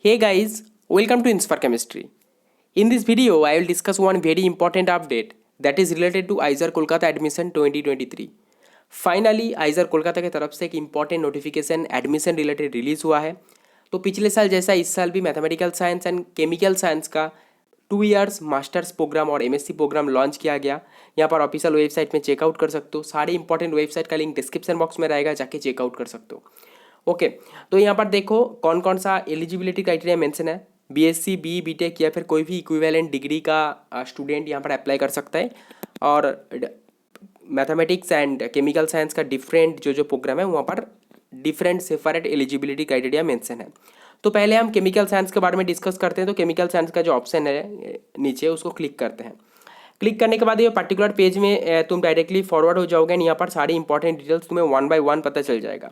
Hey guys, welcome to Inspire Chemistry. In this video, I will discuss one very important update that is related to IISER Kolkata Admission 2023. Finally आइजर Kolkata की तरफ से एक important notification admission related release हुआ है। तो पिछले साल जैसा इस साल भी mathematical science and chemical science का 2 इयर्स मास्टर्स प्रोग्राम और एमएससी प्रोग्राम लॉन्च किया गया। यहाँ पर ऑफिशियल वेबसाइट में चेकआउट कर सकते हो। सारे इंपॉर्टेंट वेबसाइट का लिंक डिस्क्रिप्शन बॉक्स में रहेगा, जाके चेकआउट कर सकते हो। ओके, तो यहाँ पर देखो कौन कौन सा एलिजिबिलिटी क्राइटेरिया मेंशन है। बीएससी, बीटेक या फिर कोई भी इक्विवेलेंट डिग्री का स्टूडेंट यहाँ पर अप्लाई कर सकता है। और मैथमेटिक्स एंड केमिकल साइंस का डिफरेंट जो प्रोग्राम है वहाँ पर different separate eligibility criteria mention है। तो पहले हम केमिकल साइंस के बारे में डिस्कस करते हैं। तो केमिकल साइंस का जो ऑप्शन है नीचे उसको क्लिक करते हैं। क्लिक करने के बाद ये पर्टिकुलर पेज में तुम डायरेक्टली फॉरवर्ड हो जाओगे। यहाँ पर सारी इंपॉर्टेंट डिटेल्स तुम्हें 1 बाय 1 पता चल जाएगा।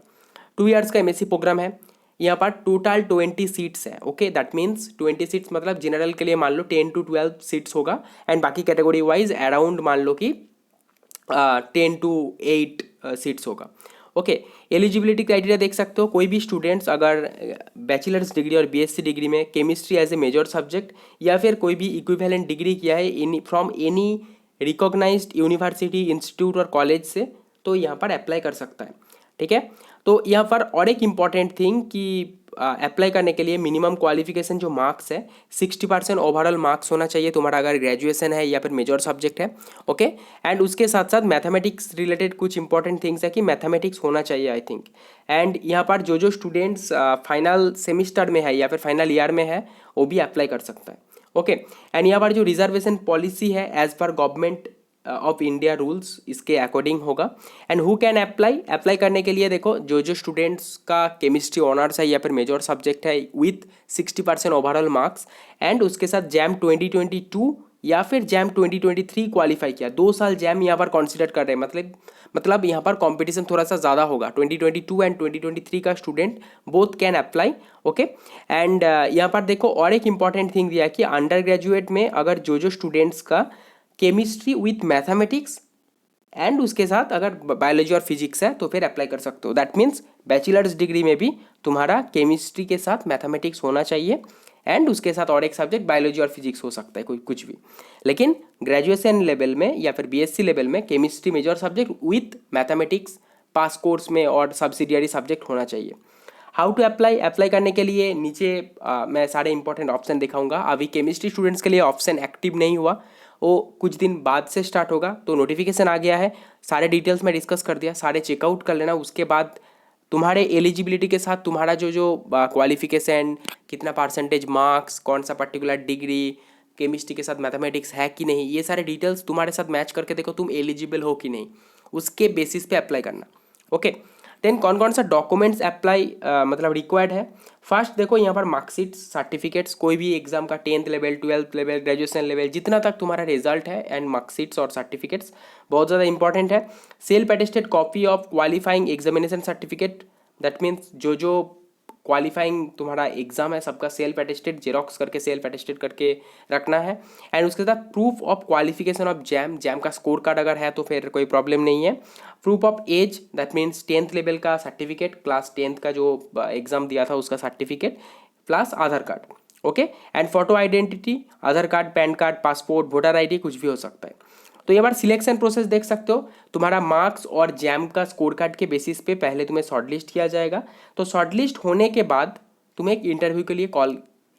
2 इयर्स का एमएससी प्रोग्राम है। यहाँ पर टोटल 20 सीट्स है। ओके, दैट मीन्स 20 सीट्स मतलब जनरल के लिए मान लो 10 to 12 सीट्स होगा एंड बाकी कैटेगरी वाइज अराउंड मान लो कि 10 to 8 सीट्स होगा। ओके, एलिजिबिलिटी क्राइटेरिया देख सकते हो। कोई भी स्टूडेंट्स अगर बैचलर्स डिग्री और बीएससी डिग्री में chemistry as a major subject या फिर कोई भी इक्विवेलेंट डिग्री किया है from any recognised university, institute और कॉलेज से, तो यहाँ पर अप्लाई कर सकता है। ठीक है, तो यहाँ पर और एक इम्पॉर्टेंट थिंग कि अप्लाई करने के लिए मिनिमम क्वालिफिकेशन जो मार्क्स है 60% ओवरऑल मार्क्स होना चाहिए तुम्हारा, अगर ग्रेजुएशन है या फिर मेजर सब्जेक्ट है। ओके, एंड उसके साथ साथ मैथमेटिक्स रिलेटेड कुछ इंपॉर्टेंट थिंग्स है कि मैथमेटिक्स होना चाहिए आई थिंक। एंड यहाँ पर जो स्टूडेंट्स फाइनल सेमिस्टर में है या फिर फाइनल ईयर में है वो भी अप्लाई कर सकता है। ओके, एंड यहाँ पर जो रिजर्वेशन पॉलिसी है as per government of India rules इसके अकॉर्डिंग होगा। एंड हु कैन अप्लाई करने के लिए देखो जो स्टूडेंट्स का केमिस्ट्री ऑनर्स है या फिर मेजर सब्जेक्ट है विथ 60% ओवरऑल मार्क्स एंड उसके साथ जैम 2022 या फिर जैम 2023 क्वालिफाई किया, 2 साल जैम यहाँ पर कंसिडर कर रहे हैं। मतलब यहाँ पर कंपटीशन थोड़ा सा ज़्यादा होगा। 2022 एंड 2023 का student both can apply. Okay, and यहाँ पर देखो और एक इंपॉर्टेंट थिंग दिया है कि अंडर ग्रेजुएट में अगर जो स्टूडेंट्स का केमिस्ट्री विथ मैथमेटिक्स एंड उसके साथ अगर बायोलॉजी और फिजिक्स है तो फिर अप्लाई कर सकते हो। दैट मीन्स बैचलर्स डिग्री में भी तुम्हारा केमिस्ट्री के साथ मैथमेटिक्स होना चाहिए एंड उसके साथ और एक सब्जेक्ट बायोलॉजी और फिजिक्स हो सकता है, कोई कुछ भी। लेकिन ग्रेजुएशन लेवल में या फिर बीएससी लेवल में chemistry major subject with mathematics pass course में और सब्सिडियरी सब्जेक्ट होना चाहिए। हाउ टू अप्लाई करने के लिए नीचे मैं सारे इंपॉर्टेंट ऑप्शन दिखाऊंगा। अभी केमिस्ट्री स्टूडेंट्स के लिए ऑप्शन एक्टिव नहीं हुआ, वो कुछ दिन बाद से स्टार्ट होगा। तो नोटिफिकेशन आ गया है, सारे डिटेल्स में डिस्कस कर दिया, सारे चेकआउट कर लेना। उसके बाद तुम्हारे एलिजिबिलिटी के साथ तुम्हारा जो क्वालिफिकेशन, कितना परसेंटेज मार्क्स, कौन सा पर्टिकुलर डिग्री, केमिस्ट्री के साथ मैथमेटिक्स है कि नहीं, ये सारे डिटेल्स तुम्हारे साथ मैच करके देखो तुम एलिजिबल हो कि नहीं, उसके बेसिस पे अप्लाई करना। ओके, देन कौन कौन सा डॉक्यूमेंट्स अप्लाई मतलब रिक्वायर्ड है। फर्स्ट देखो यहाँ पर मार्कशीट, सर्टिफिकेट्स, कोई भी एग्जाम का 10th level, 12th level, graduation level, जितना तक तुम्हारा रिजल्ट है एंड मार्कशीट्स और सर्टिफिकेट्स बहुत ज़्यादा इंपॉर्टेंट है। Self attested copy of qualifying examination certificate, that means जो क्वालिफाइंग तुम्हारा एग्जाम है सबका सेल्फ अटेस्टेड जेरोक्स करके सेल्फ अटेस्टेड करके रखना है। एंड उसके साथ proof of qualification of JAM का स्कोर कार्ड अगर है तो फिर कोई प्रॉब्लम नहीं है। Proof of age, that means 10th level का सर्टिफिकेट, क्लास 10th का जो एग्जाम दिया था उसका certificate, plus Aadhaar card. Okay, and photo identity, Aadhaar card, PAN card, passport, voter ID, कुछ भी हो सकता है। तो ये बार सिलेक्शन प्रोसेस देख सकते हो। तुम्हारा मार्क्स और जैम का स्कोर कार्ड के बेसिस पे पहले तुम्हें शॉर्टलिस्ट किया जाएगा। तो शॉर्टलिस्ट होने के बाद तुम्हें एक इंटरव्यू के लिए कॉल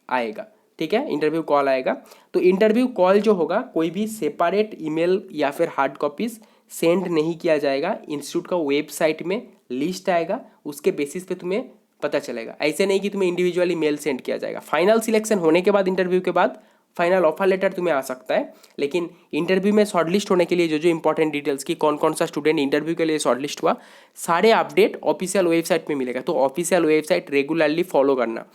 आएगा। ठीक है, इंटरव्यू कॉल आएगा। तो इंटरव्यू कॉल जो होगा कोई भी सेपरेट ईमेल या फिर हार्ड कॉपीज सेंड नहीं किया जाएगा। इंस्टीट्यूट का वेबसाइट में लिस्ट आएगा, उसके बेसिस पे तुम्हें पता चलेगा। ऐसे नहीं कि तुम्हें इंडिविजुअली मेल सेंड किया जाएगा। फाइनल सिलेक्शन होने के बाद इंटरव्यू के बाद फाइनल ऑफर लेटर तुम्हें आ सकता है। लेकिन इंटरव्यू में शॉर्टलिस्ट होने के लिए जो इंपॉर्टेंट डिटेल्स की कौन कौन सा स्टूडेंट इंटरव्यू के लिए शॉर्टलिस्ट हुआ, सारे अपडेट ऑफिशियल वेबसाइट में मिलेगा। तो ऑफिशियल वेबसाइट रेगुलरली फॉलो करना।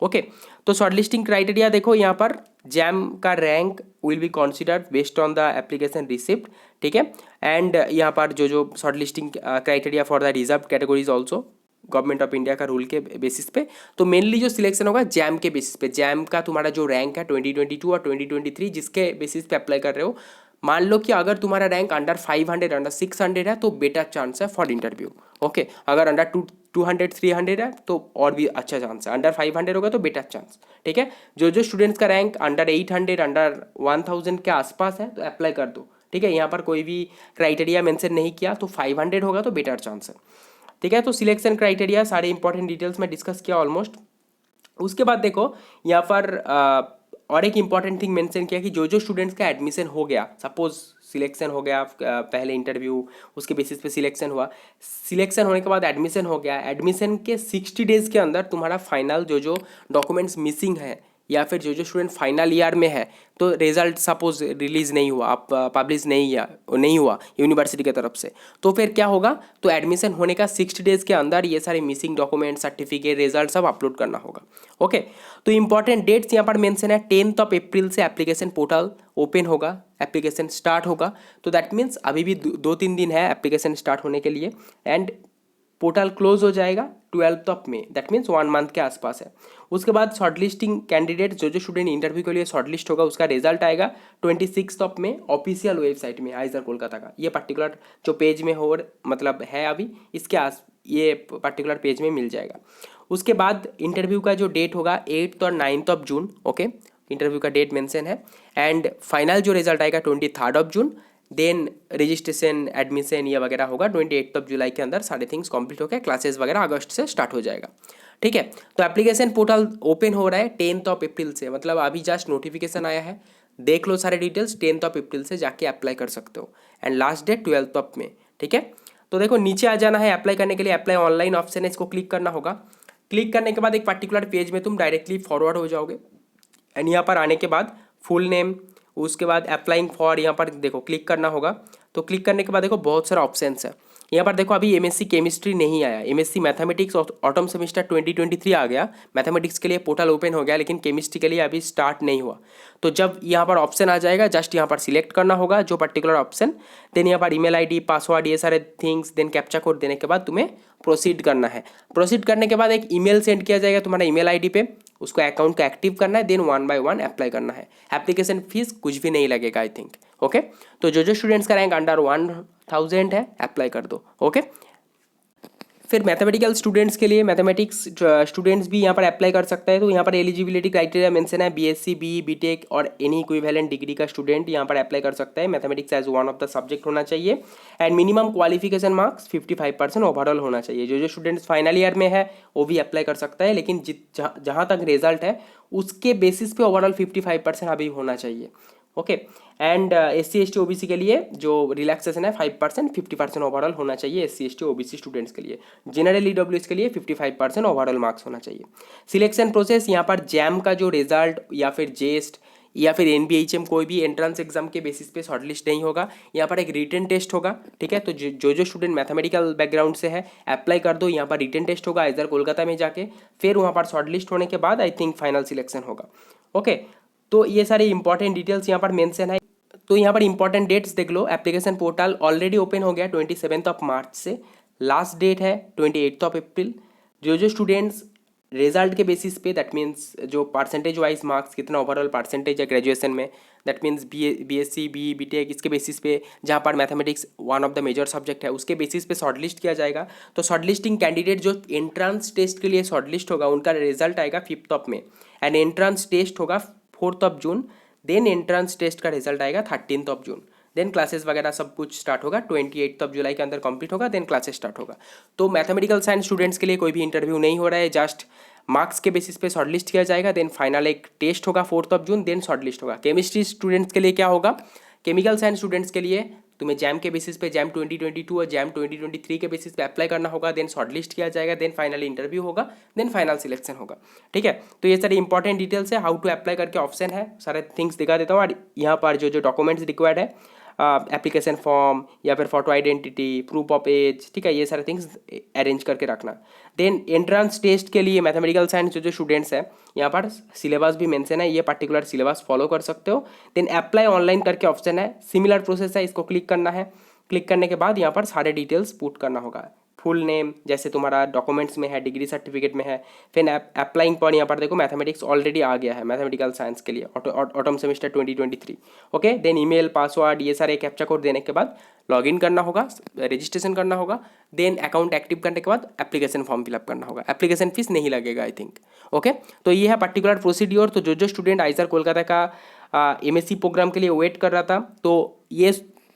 ओके, तो शॉर्टलिस्टिंग क्राइटेरिया देखो, यहाँ पर जैम का rank will be considered based on the application receipt. ठीक है, एंड यहाँ पर जो shortlisting criteria for the reserve categories also government of India का रूल के बेसिस पे। तो मेनली जो सिलेक्शन होगा जैम के बेसिस पे, जैम का तुम्हारा जो रैंक है 2022 और 2023 जिसके बेसिस पे अप्लाई कर रहे हो, मान लो कि अगर तुम्हारा रैंक अंडर 500 अंडर 600 है तो बेटर चांस है फॉर इंटरव्यू। ओके, अगर अंडर 200 300 है तो और भी अच्छा चांस है, अंडर 500 होगा तो बेटर चांस। ठीक है, जो जो स्टूडेंट्स का रैंक अंडर 800 अंडर 1000 के आसपास है तो अप्लाई कर दो। ठीक है, यहाँ पर कोई भी क्राइटेरिया मेंशन नहीं किया, तो 500 होगा तो बेटर चांस है। ठीक है, तो सिलेक्शन क्राइटेरिया सारे इंपॉर्टेंट डिटेल्स में डिस्कस किया ऑलमोस्ट। उसके बाद देखो यहाँ पर और एक इम्पॉर्टेंट थिंग मेंशन किया कि जो जो स्टूडेंट्स का एडमिशन हो गया, सपोज सिलेक्शन हो गया, पहले इंटरव्यू उसके बेसिस पे सिलेक्शन हुआ, सिलेक्शन होने के बाद एडमिशन हो गया, एडमिशन के 60 डेज के अंदर तुम्हारा फाइनल जो जो डॉक्यूमेंट्स मिसिंग है या फिर जो जो स्टूडेंट फाइनल ईयर में है तो रिजल्ट सपोज रिलीज नहीं हुआ, आप पब्लिश नहीं हुआ यूनिवर्सिटी की तरफ से, तो फिर क्या होगा, तो एडमिशन होने का 60 डेज के अंदर ये सारे मिसिंग डॉक्यूमेंट सर्टिफिकेट रिजल्ट सब अपलोड करना होगा। ओके, तो इंपॉर्टेंट डेट्स यहाँ पर मेंशन है 10 अप्रैल से एप्लीकेशन पोर्टल ओपन होगा, एप्लीकेशन स्टार्ट होगा, तो दैट मीन्स अभी भी 2-3 दिन है एप्लीकेशन स्टार्ट होने के लिए, एंड पोर्टल क्लोज हो जाएगा 12 में, दैट मीन्स 1 मंथ के आसपास है। उसके बाद शॉर्टलिस्टिंग कैंडिडेट जो जो स्टूडेंट इंटरव्यू के लिए शॉर्टलिस्ट होगा उसका रिजल्ट आएगा 26 में ऑफिशियल वेबसाइट में आइजर कोलकाता का, ये पर्टिकुलर जो पेज में हो मतलब है अभी इसके ये पर्टिकुलर पेज में मिल जाएगा। उसके बाद इंटरव्यू का जो डेट होगा 8 और 9 जून। ओके, इंटरव्यू का डेट मेंशन है, एंड फाइनल जो रिजल्ट आएगा 23 जून, देन रजिस्ट्रेशन एडमिशन ये वगैरह होगा 28 जुलाई के अंदर, सारे थिंग्स कंप्लीट होकर क्लासेस वगैरह अगस्त से स्टार्ट हो जाएगा। ठीक है, तो एप्लीकेशन पोर्टल ओपन हो रहा है 10 अप्रैल से, मतलब अभी जस्ट नोटिफिकेशन आया है, देख लो सारे डिटेल्स, 10 अप्रैल से जाके अप्लाई कर सकते हो, एंड लास्ट डेट 12 में। ठीक है, तो देखो नीचे आ जाना है अप्लाई करने के लिए, अप्लाई ऑनलाइन ऑप्शन है, इसको क्लिक करना होगा। क्लिक करने के बाद एक पर्टिकुलर पेज में तुम डायरेक्टली फॉरवर्ड हो जाओगे, एंड यहाँ पर आने के बाद फुल नेम, उसके बाद अप्लाइंग फॉर यहाँ पर देखो क्लिक करना होगा। तो क्लिक करने के बाद देखो बहुत सारा ऑप्शंस है, यहाँ पर देखो अभी एमएससी केमिस्ट्री नहीं आया, एमएससी मैथमेटिक्स ऑटम सेमेस्टर 2023 आ गया, मैथमेटिक्स के लिए पोर्टल ओपन हो गया, लेकिन केमिस्ट्री के लिए अभी स्टार्ट नहीं हुआ। तो जब यहाँ पर ऑप्शन आ जाएगा जस्ट यहाँ पर सिलेक्ट करना होगा जो पर्टिकुलर ऑप्शन, देन यहाँ पर ईमेल आईडी पासवर्ड ये सारे थिंग्स, देन कैप्चा कोड देने के बाद तुम्हें प्रोसीड करना है। प्रोसीड करने के बाद एक ईमेल सेंड किया जाएगा तुम्हारा ईमेल आईडी पे, उसको अकाउंट को एक्टिव करना है, देन 1 by 1 अप्लाई करना है। एप्लीकेशन फीस कुछ भी नहीं लगेगा आई थिंक। ओके, तो जो जो स्टूडेंट्स का रैंक अंडर 1000 है अप्लाई कर दो। ओके, फिर मैथमेटिकल स्टूडेंट्स के लिए, मैथमेटिक्स स्टूडेंट्स भी यहाँ पर अप्लाई कर सकता है, तो यहाँ पर एलिजिबिलिटी क्राइटेरिया मेंशन है बीएससी बी बीटेक और एनी इक्विवेलेंट डिग्री का स्टूडेंट यहाँ पर अप्लाई कर सकता है, mathematics as one of the subject होना चाहिए, and minimum qualification marks 55% overall होना चाहिए। जो जो स्टूडेंट्स फाइनल ईयर में है वो भी अप्लाई कर सकता है, लेकिन जहाँ तक रिजल्ट है उसके बेसिस पे ओवरऑल 55% अभी होना चाहिए। Okay, and SC ST OBC के लिए जो रिलैक्सेशन है 5%, 50% ओवरऑल होना चाहिए SC ST OBC स्टूडेंट्स के लिए। जनरल EWS के लिए 55% ओवरऑल मार्क्स होना चाहिए। सिलेक्शन प्रोसेस यहाँ पर जैम का जो रिजल्ट या फिर जेस्ट या फिर NBHM कोई भी एंट्रेंस एग्जाम के बेसिस पे शॉर्टलिस्ट नहीं होगा, यहाँ पर एक रिटन टेस्ट होगा। ठीक है, तो जो जो स्टूडेंट मैथमेटिकल बैकग्राउंड से है अप्लाई कर दो, यहाँ पर रिटन टेस्ट होगा इधर कोलकाता में जाके, फिर वहाँ पर शॉर्टलिस्ट होने के बाद आई थिंक फाइनल सिलेक्शन होगा। ओके, तो ये सारे इंपॉर्टेंट डिटेल्स यहाँ पर मेंशन है। तो यहाँ पर इंपॉर्टेंट डेट्स देख लो, एप्लीकेशन पोर्टल ऑलरेडी ओपन हो गया 27 मार्च से, लास्ट डेट है 28 अप्रैल। जो जो स्टूडेंट्स रिजल्ट के बेसिस पे, दैट मीन्स जो परसेंटेज वाइज मार्क्स कितना ओवरऑल परसेंटेज है ग्रेजुएशन में, दैट मीन्स BSc BTech इसके बेसिस पे, जहाँ पर mathematics one of the major subject है उसके बेसिस पे शॉर्टलिस्ट किया जाएगा। तो शॉर्टलिस्टिंग कैंडिडेट जो एंट्रेंस टेस्ट के लिए शॉर्टलिस्ट होगा उनका रिजल्ट आएगा 5 में, एंड एंट्रेंस टेस्ट होगा 4 जून, देन एंट्रेंस टेस्ट का रिजल्ट आएगा 13 जून, देन क्लासेस वगैरह सब कुछ स्टार्ट होगा 28 जुलाई के अंदर कंप्लीट होगा, देन क्लासेस स्टार्ट होगा। तो मैथमेटिकल साइंस स्टूडेंट्स के लिए कोई भी इंटरव्यू नहीं हो रहा है, जस्ट मार्क्स के बेसिस पे शॉर्टलिस्ट किया जाएगा, देन फाइनल एक टेस्ट होगा 4 जून, देन शॉर्टलिस्ट होगा। केमिस्ट्री स्टूडेंट्स के लिए क्या होगा, केमिकल साइंस स्टूडेंट्स के लिए तुम्हें जैम के बेसिस पे जैम 2022 और जैम 2023 के बेसिस पे अप्लाई करना होगा, देन शॉर्टलिस्ट किया जाएगा, देन फाइनल इंटरव्यू होगा, देन फाइनल सिलेक्शन होगा। ठीक है, तो ये सारी इंपॉर्टेंट डिटेल्स है, हाउ टू अप्लाई करके ऑप्शन है, सारे थिंग्स दिखा देता हूँ। और यहाँ पर जो जो डॉक्यूमेंट्स रिक्वायर्ड है, एप्लीकेशन फॉर्म या फिर photo identity, proof of age, ठीक है, ये सारे थिंग्स अरेंज करके रखना। देन एंट्रेंस टेस्ट के लिए मैथमेटिकल साइंस जो जो स्टूडेंट्स हैं, यहाँ पर सिलेबस भी मेंशन है, ये पर्टिकुलर सिलेबस फॉलो कर सकते हो। देन अप्लाई ऑनलाइन करके ऑप्शन है, सिमिलर प्रोसेस है, इसको क्लिक करना है। क्लिक करने के बाद यहाँ पर सारे डिटेल्स पुट करना होगा, फुल नेम जैसे तुम्हारा डॉक्यूमेंट्स में है, डिग्री सर्टिफिकेट में है, फिर अप्लाइंग पर यहाँ पर देखो मैथमेटिक्स ऑलरेडी आ गया है मैथमेटिकल साइंस के लिए autumn semester 2023। Okay, then email, password, ये सारे कैप्चा कोड देने के बाद लॉगिन करना होगा, रजिस्ट्रेशन करना होगा, देन अकाउंट एक्टिव करने के बाद एप्लीकेशन फॉर्म फिलअप करना होगा। एप्लीकेशन फीस नहीं लगेगा आई थिंक। ओके, तो ये है पर्टिकुलर प्रोसीड्योर। तो जो स्टूडेंट आइजर कोलकाता का एमएससी प्रोग्राम के लिए वेट कर रहा था, तो ये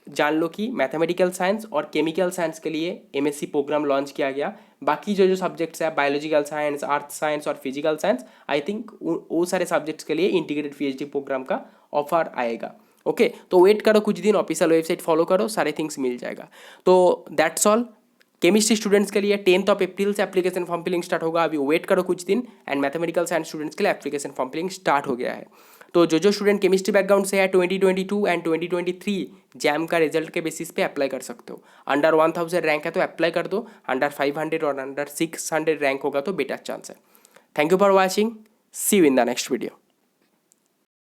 जान लो कि मैथमेटिकल साइंस और केमिकल साइंस के लिए एमएससी प्रोग्राम लॉन्च किया गया। बाकी जो सब्जेक्ट्स है, बायोलॉजिकल साइंस, अर्थ साइंस और फिजिकल साइंस, आई थिंक वो सारे सब्जेक्ट्स के लिए इंटीग्रेटेड पीएचडी प्रोग्राम का ऑफर आएगा। ओके, तो वेट करो कुछ दिन, ऑफिशियल वेबसाइट फॉलो करो, सारे थिंग्स मिल जाएगा। तो दैट्स ऑल। केमिस्ट्री स्टूडेंट्स के लिए 10 अप्रैल से एप्लीकेशन फॉर्म फिलिंग स्टार्ट होगा, अभी वेट करो कुछ दिन। एंड मैथमेटिकल साइंस स्टूडेंट्स के लिए एप्लीकेशन फॉर्म फिलिंग स्टार्ट हो गया है। तो जो स्टूडेंट केमिस्ट्री बैकग्राउंड से है 2022 एंड 2023 जैम का रिजल्ट के बेसिस पे अप्लाई कर सकते हो। अंडर 1000 रैंक है तो अप्लाई कर दो, अंडर 500 और अंडर 600 रैंक होगा तो बेटर चांस है। Thank you for watching, see you in the next video.